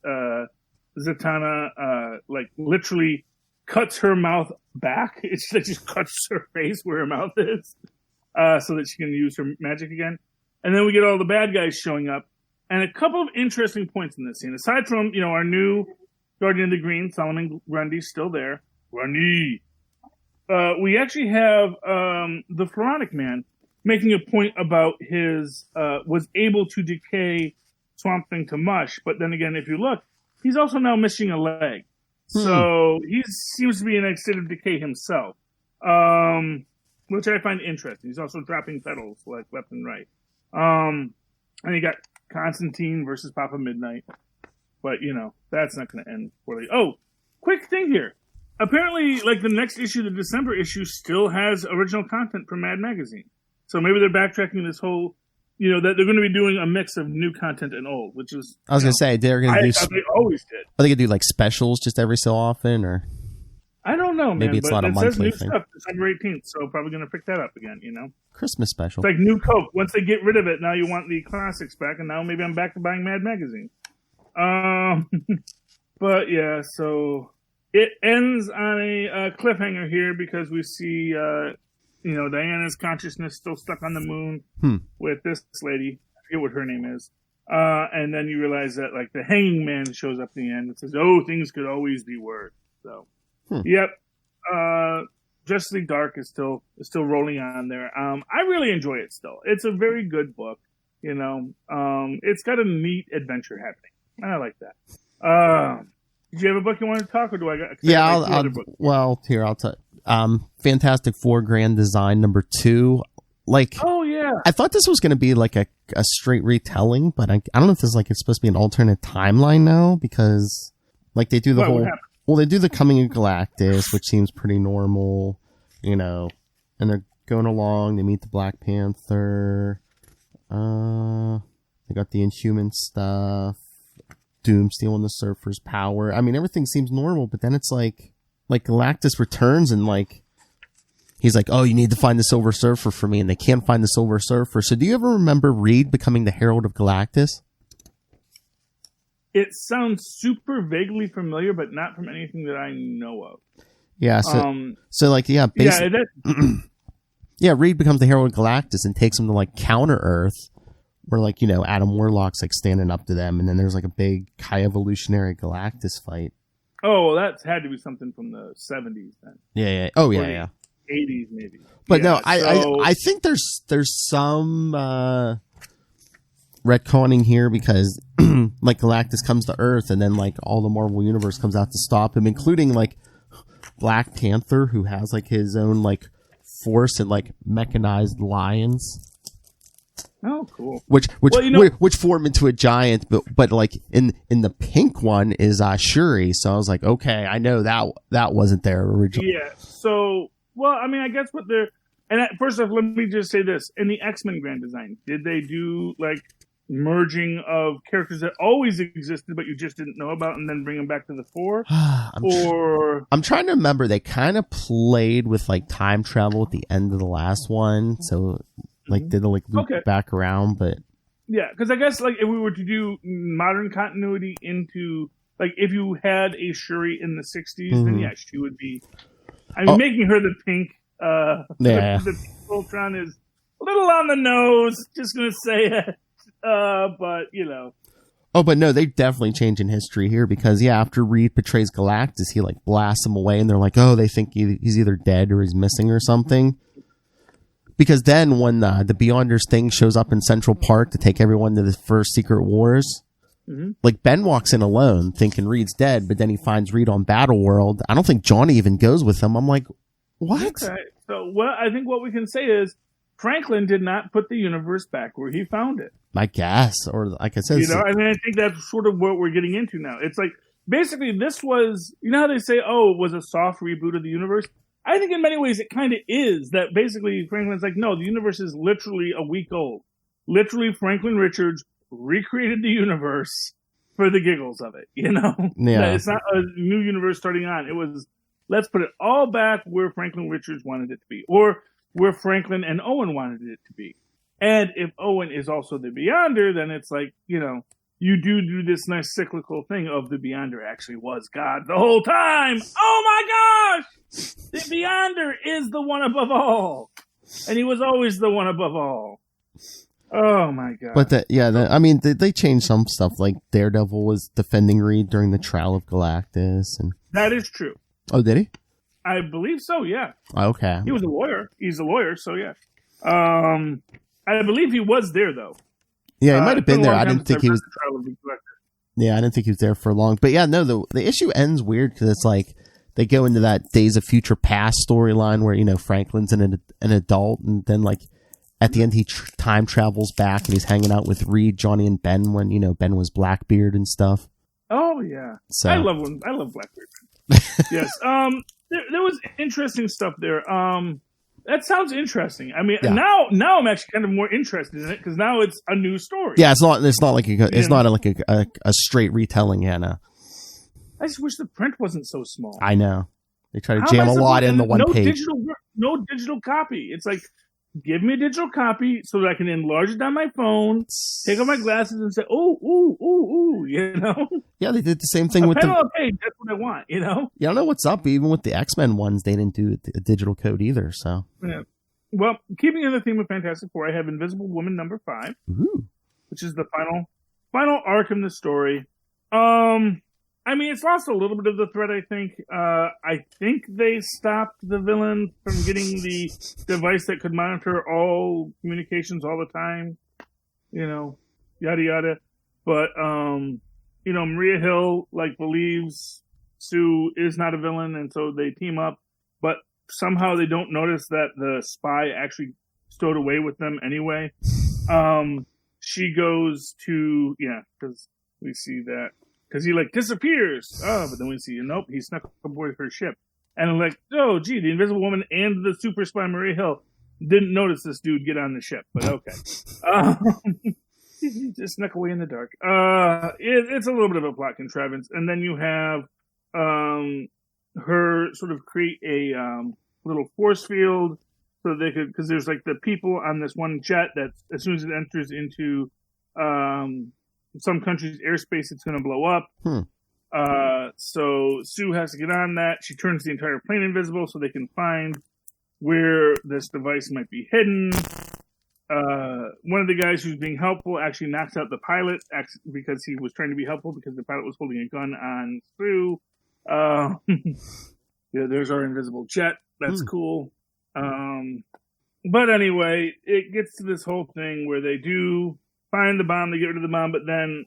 [SPEAKER 3] Zatanna, literally cuts her mouth back. It just cuts her face where her mouth is, so that she can use her magic again. And then we get all the bad guys showing up. And a couple of interesting points in this scene. Aside from, our new Guardian of the Green, Solomon Grundy's still there. Grundy. We actually have the Pharaonic Man making a point about his was able to decay Swamp Thing to mush. But then again, if you look, he's also now missing a leg. So he seems to be in a state of decay himself, which I find interesting. He's also dropping petals like left and right. And you got Constantine versus Papa Midnight. But, that's not going to end poorly. Oh, quick thing here. Apparently, the next issue, the December issue, still has original content from Mad Magazine. So maybe they're backtracking this whole, that they're going to be doing a mix of new content and old, which is...
[SPEAKER 4] I was going to say, they're going to do...
[SPEAKER 3] They always did.
[SPEAKER 4] Are they going to do, specials just every so often, or...
[SPEAKER 3] I don't know, man.
[SPEAKER 4] Maybe it's not a monthly thing.
[SPEAKER 3] Stuff December 18th, so probably going to pick that up again,
[SPEAKER 4] Christmas special.
[SPEAKER 3] It's like new Coke. Once they get rid of it, now you want the classics back, and now maybe I'm back to buying Mad Magazine. But yeah, so it ends on a cliffhanger here because we see, Diana's consciousness still stuck on the moon with this lady. I forget what her name is. And then you realize that, the Hanging Man shows up in the end and says, "Oh, things could always be worse." So, yep. Justice League Dark is still rolling on there. I really enjoy it still. It's a very good book. It's got a neat adventure happening. I like that. Did you have a book you want to talk, or do I got?
[SPEAKER 4] Yeah, I'll tell. Fantastic Four Grand Design #2.
[SPEAKER 3] Oh yeah,
[SPEAKER 4] I thought this was going to be a straight retelling, but I don't know if this is it's supposed to be an alternate timeline now because they do the they do the Coming of Galactus, which seems pretty normal, and they're going along. They meet the Black Panther. They got the Inhuman stuff. Doom stealing the Surfer's power. I mean, everything seems normal, but then it's Galactus returns and he's like, "Oh, you need to find the Silver Surfer for me," and they can't find the Silver Surfer. So do you ever remember Reed becoming the Herald of Galactus?
[SPEAKER 3] It sounds super vaguely familiar, but not from anything that I know of.
[SPEAKER 4] Yeah, Reed becomes the Herald of Galactus and takes him to Counter Earth, where Adam Warlock's standing up to them, and then there's a big high evolutionary Galactus fight.
[SPEAKER 3] Oh, well, that's had to be something from the 70s then.
[SPEAKER 4] Yeah. Oh yeah.
[SPEAKER 3] 80s maybe.
[SPEAKER 4] But no, I think there's some retconning here because Galactus comes to Earth, and then all the Marvel Universe comes out to stop him, including Black Panther, who has his own force and mechanized lions.
[SPEAKER 3] Oh, cool.
[SPEAKER 4] Which form into a giant, but in the pink one is Shuri. So I was like, okay, I know that wasn't there originally.
[SPEAKER 3] Yeah. So, I guess what they're first off, let me just say this: in the X-Men Grand Design, did they do merging of characters that always existed but you just didn't know about, and then bring them back to the fore?
[SPEAKER 4] I'm trying to remember. They kind of played with time travel at the end of the last one, so. Did a loop back around, but
[SPEAKER 3] yeah, because I guess if we were to do modern continuity into if you had a Shuri in the 60s, then yes, she would be. Making her the pink. The pink Voltron is a little on the nose. Just gonna say it, but
[SPEAKER 4] Oh, but no, they definitely change in history here because after Reed betrays Galactus, he blasts him away, and they're oh, they think he's either dead or he's missing or something. Because then when the Beyonders thing shows up in Central Park to take everyone to the first Secret Wars, Ben walks in alone thinking Reed's dead, but then he finds Reed on Battle World. I don't think Johnny even goes with him. I'm like, what?
[SPEAKER 3] Okay. So I think what we can say is Franklin did not put the universe back where he found it.
[SPEAKER 4] I guess. Or like I said.
[SPEAKER 3] I think that's sort of what we're getting into now. It's basically this was, how they say, oh, it was a soft reboot of the universe? I think in many ways it kind of is. That basically Franklin's no, the universe is literally a week old. Literally, Franklin Richards recreated the universe for the giggles of it,
[SPEAKER 4] Yeah.
[SPEAKER 3] It's not a new universe starting on. It was, let's put it all back where Franklin Richards wanted it to be, or where Franklin and Owen wanted it to be. And if Owen is also the Beyonder, then it's you do this nice cyclical thing of the Beyonder actually was God the whole time. Oh my gosh! The Beyonder is the one above all. And he was always the one above all. Oh my god!
[SPEAKER 4] But they changed some stuff. Like Daredevil was defending Reed during the trial of Galactus, and
[SPEAKER 3] that is true.
[SPEAKER 4] Oh, did he?
[SPEAKER 3] I believe so. Yeah.
[SPEAKER 4] Okay.
[SPEAKER 3] He was a lawyer. He's a lawyer, so yeah. I believe he was there though.
[SPEAKER 4] Yeah, he might have been there. I didn't think he was. Yeah, I didn't think he was there for long. But yeah, no, the issue ends weird because it's like they go into that Days of Future Past storyline where, you know, Franklin's an adult, and then like at the end he time travels back and he's hanging out with Reed, Johnny, and Ben when, you know, Ben was Blackbeard and stuff.
[SPEAKER 3] Oh yeah,
[SPEAKER 4] so
[SPEAKER 3] I love Blackbeard. Yes. There was interesting stuff there. That sounds interesting. I mean, now I'm actually kind of more interested in it because now it's a new story.
[SPEAKER 4] Yeah, it's not like a straight retelling, Hannah.
[SPEAKER 3] I just wish the print wasn't so small.
[SPEAKER 4] I know. They try to jam a lot in the one page.
[SPEAKER 3] No digital copy. It's like, give me a digital copy so that I can enlarge it on my phone, take off my glasses, and say, ooh, you know?
[SPEAKER 4] Yeah, they did the same thing with the
[SPEAKER 3] page. That's what I want, you know?
[SPEAKER 4] Yeah, I don't know what's up. Even with the X-Men ones, they didn't do a digital code either, so.
[SPEAKER 3] Yeah. Well, keeping in the theme of Fantastic Four, I have Invisible Woman number 5, which is the final arc in the story. I mean, it's lost a little bit of the thread, I think. I think they stopped the villain from getting the device that could monitor all communications all the time. You know, yada, yada. But, you know, Maria Hill, like, believes Sue is not a villain, and so they team up. But somehow they don't notice that the spy actually stowed away with them anyway. She goes to, because we see that. Because he, like, disappears. Oh, but then we see, nope, he snuck aboard her ship. And I'm like, oh, gee, the Invisible Woman and the super spy Maria Hill didn't notice this dude get on the ship. But okay. He just snuck away in the dark. It's a little bit of a plot contrivance. And then you have her sort of create a little force field so they could, because there's, like, the people on this one jet that as soon as it enters into some country's airspace, it's going to blow up. So Sue has to get on that. She turns the entire plane invisible so they can find where this device might be hidden. One of the guys who's being helpful actually knocks out the pilot because he was trying to be helpful because the pilot was holding a gun on Sue. There's our invisible jet. That's cool. But anyway, it gets to this whole thing where they do find the bomb, they get rid of the bomb, but then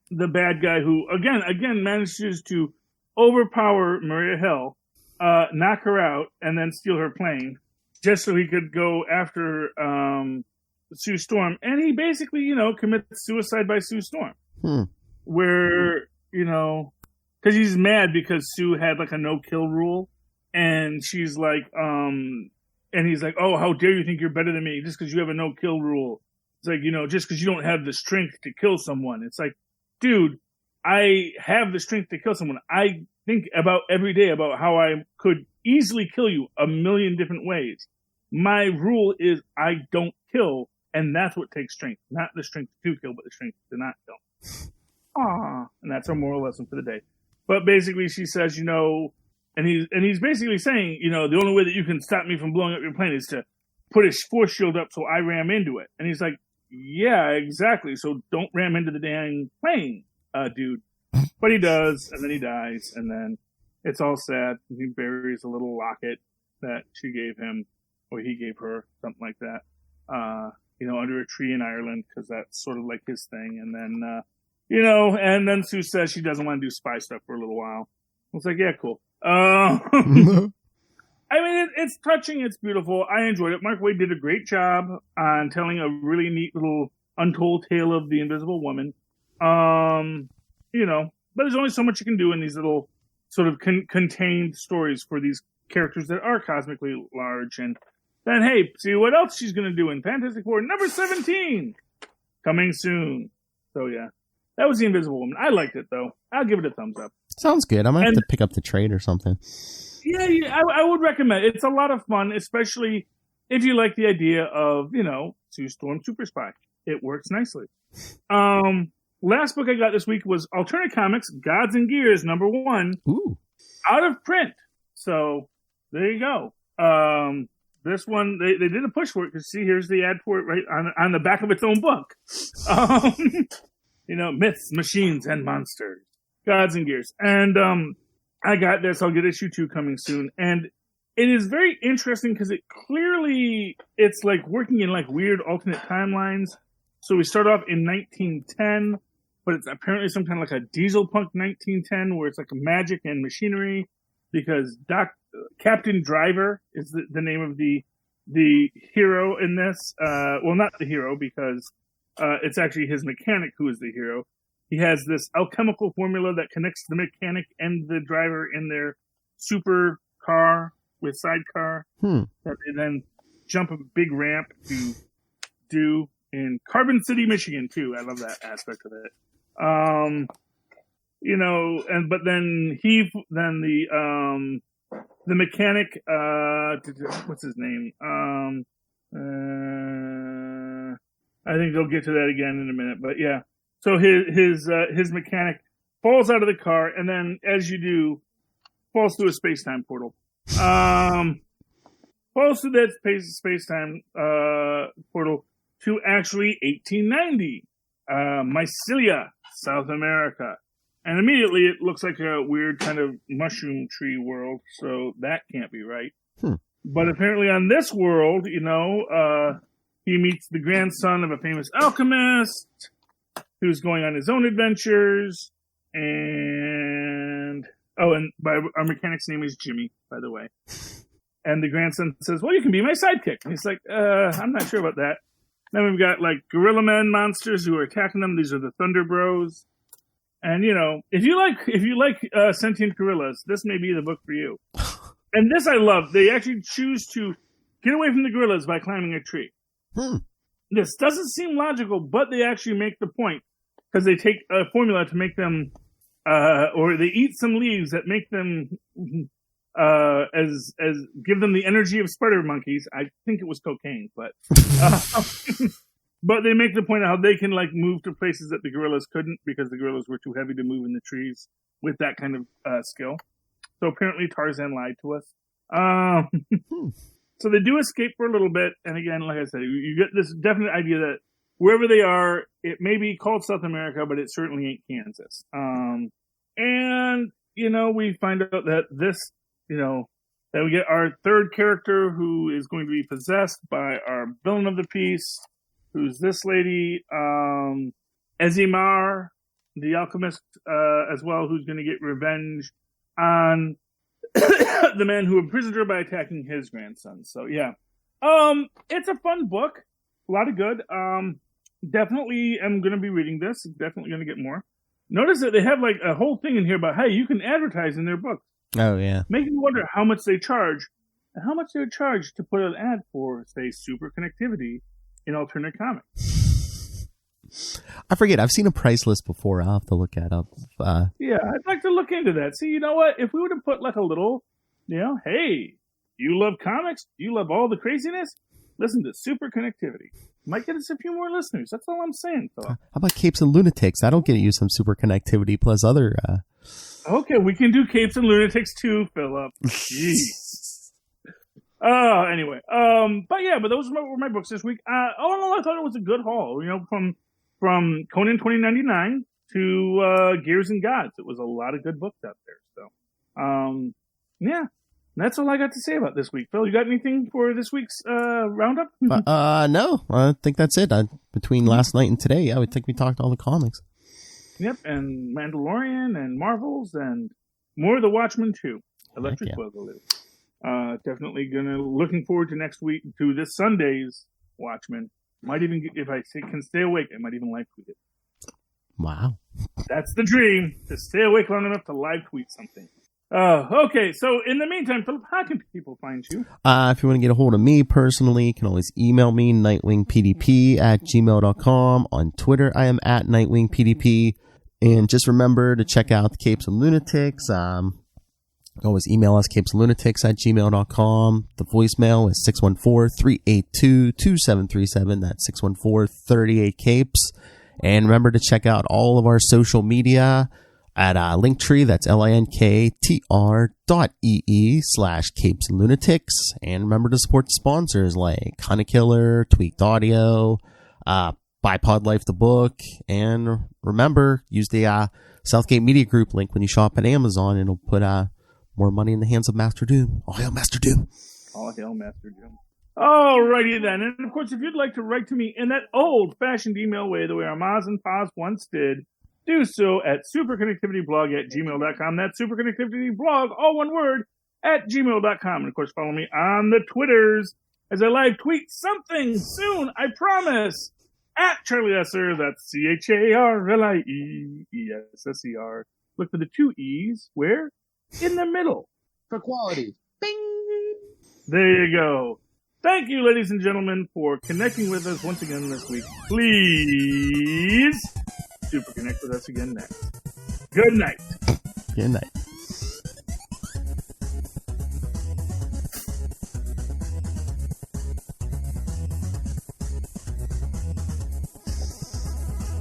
[SPEAKER 3] the bad guy who, again manages to overpower Maria Hill, knock her out, and then steal her plane, just so he could go after Sue Storm. And he basically, you know, commits suicide by Sue Storm. Where, you know, because he's mad because Sue had, like, a no-kill rule, and she's like, and he's like, oh, how dare you think you're better than me just because you have a no-kill rule. It's like, you know, just because you don't have the strength to kill someone. It's like, dude, I have the strength to kill someone. I think about every day about how I could easily kill you a million different ways. My rule is I don't kill, and that's what takes strength. Not the strength to kill, but the strength to not kill. And that's our moral lesson for the day. But basically she says, you know, and he's basically saying, you know, the only way that you can stop me from blowing up your plane is to put a force shield up so I ram into it. And he's like, yeah, exactly. So don't ram into the dang plane, dude. But he does, and then he dies, and then it's all sad. He buries a little locket that she gave him, or he gave her, something like that, you know, under a tree in Ireland, because that's sort of like his thing. And then, you know, and then Sue says she doesn't want to do spy stuff for a little while. It's like, yeah, cool. I mean, it's touching. It's beautiful. I enjoyed it. Mark Waid did a great job on telling a really neat little untold tale of the Invisible Woman. You know, but there's only so much you can do in these little sort of contained stories for these characters that are cosmically large. And then, hey, see what else she's going to do in Fantastic Four number 17 coming soon. So, yeah, that was the Invisible Woman. I liked it, though. I'll give it a thumbs up.
[SPEAKER 4] Sounds good. I might have to pick up the trade or something.
[SPEAKER 3] Yeah, I would recommend it. It's a lot of fun, especially if you like the idea of, you know, Sue Storm Super Spy. It works nicely. Last book I got this week was Alternate Comics, Gods and Gears, number 1.
[SPEAKER 4] Ooh.
[SPEAKER 3] Out of print. So, there you go. This one, they didn't push for it because see, here's the ad for it right on the back of its own book. Myths, machines, and monsters, gods and gears. And I got this. I'll get issue 2 coming soon. And it is very interesting because it's like working in like weird alternate timelines. So we start off in 1910, but it's apparently some kind of like a diesel punk 1910 where it's like magic and machinery because Captain Driver is the name of the hero in this. Well, not the hero because it's actually his mechanic who is the hero. He has this alchemical formula that connects the mechanic and the driver in their super car with sidecar that they then jump a big ramp to do in Carbon City, Michigan, too. I love that aspect of it. But then the mechanic, what's his name? I think they'll get to that again in a minute, but yeah. So his mechanic falls out of the car, and then, as you do, falls through a space-time portal. Falls through that space-time portal to actually 1890, Mycelia, South America. And immediately it looks like a weird kind of mushroom tree world, so that can't be right. But apparently on this world, he meets the grandson of a famous alchemist who's going on his own adventures. And our mechanic's name is Jimmy, by the way. And the grandson says, well, you can be my sidekick. And he's like, I'm not sure about that. Then we've got like gorilla men monsters who are attacking them. These are the Thunder Bros. And if you like sentient gorillas, this may be the book for you. And this I love. They actually choose to get away from the gorillas by climbing a tree. This doesn't seem logical, but they actually make the point because they take a formula to make them, or they eat some leaves that make them as give them the energy of spider monkeys. I think it was cocaine, but but they make the point of how they can like move to places that the gorillas couldn't because the gorillas were too heavy to move in the trees with that kind of skill. So apparently Tarzan lied to us. So they do escape for a little bit, and again, like I said, you get this definite idea that wherever they are, it may be called South America, but it certainly ain't Kansas. And we find out that this, that we get our third character who is going to be possessed by our villain of the piece, who's this lady, Ezimar, the alchemist, as well, who's going to get revenge on the man who imprisoned her by attacking his grandson. So yeah, it's a fun book, a lot of good. Definitely am going to be reading this. Definitely going to get more. Notice that they have like a whole thing in here about, hey, you can advertise in their books.
[SPEAKER 4] Oh yeah,
[SPEAKER 3] making me wonder how much they charge and how much they would charge to put an ad for, say, Superconnectivity in alternate comics.
[SPEAKER 4] I forget. I've seen a price list before. I'll have to look that up.
[SPEAKER 3] Yeah, I'd like to look into that. See, you know what? If we would have put like a little, hey, you love comics? You love all the craziness? Listen to Superconnectivity. Might get us a few more listeners. That's all I'm saying, Philip.
[SPEAKER 4] How about Capes and Lunatics? That'll get you some Superconnectivity plus other...
[SPEAKER 3] Okay, we can do Capes and Lunatics too, Philip. Jeez. Anyway. But those were my books this week. All in all, I thought it was a good haul. From Conan 2099 to Gears and Gods. It was a lot of good books out there. So, yeah. That's all I got to say about this week. Phil, you got anything for this week's roundup?
[SPEAKER 4] No. I think that's it. Between last night and today, I would think we talked all the comics.
[SPEAKER 3] Yep, and Mandalorian and Marvels and more of the Watchmen too. Electric Boogaloo. Definitely looking forward to next week, to this Sunday's Watchmen. Might even, if I can stay awake, I might even live tweet it.
[SPEAKER 4] Wow.
[SPEAKER 3] That's the dream, to stay awake long enough to live tweet something. Okay, so in the meantime, Philip, how can people find you?
[SPEAKER 4] If you want to get a hold of me personally, you can always email me, nightwingpdp@gmail.com. On Twitter, I am at nightwingpdp. And just remember to check out the Capes and Lunatics. Always email us, capesandlunatics@gmail.com. The voicemail is 614-382-2737. That's 614-38-CAPES. And remember to check out all of our social media. at Linktree. That's linktr.ee/capes and lunatics. And remember to support the sponsors like Hunter Killer, Tweaked Audio, Bipod Life the book, and remember, use the Southgate Media Group link when you shop at Amazon, and it'll put more money in the hands of Master Doom. All hail Master Doom.
[SPEAKER 3] All hail Master Doom. Alrighty then, and of course, if you'd like to write to me in that old-fashioned email way, the way our Maz and Paz once did, do so at superconnectivityblog@gmail.com. That's superconnectivityblog, all one word, @gmail.com. And of course, follow me on the Twitters as I live tweet something soon, I promise. At Charlie Esser, that's CharlieEsser. Look for the 2 E's. Where? In the middle.
[SPEAKER 1] For quality.
[SPEAKER 3] Bing! There you go. Thank you, ladies and gentlemen, for connecting with us once again this week. Please super connect with us again next. Good night.
[SPEAKER 4] Good night.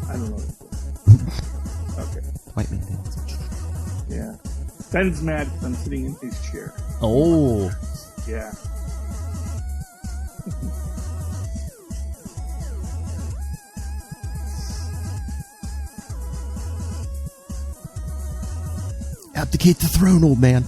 [SPEAKER 3] I don't know. Okay.
[SPEAKER 4] White man dance.
[SPEAKER 3] Yeah. Ben's mad because I'm sitting in his chair.
[SPEAKER 4] Oh.
[SPEAKER 3] Yeah.
[SPEAKER 4] Abdicate the throne, old man.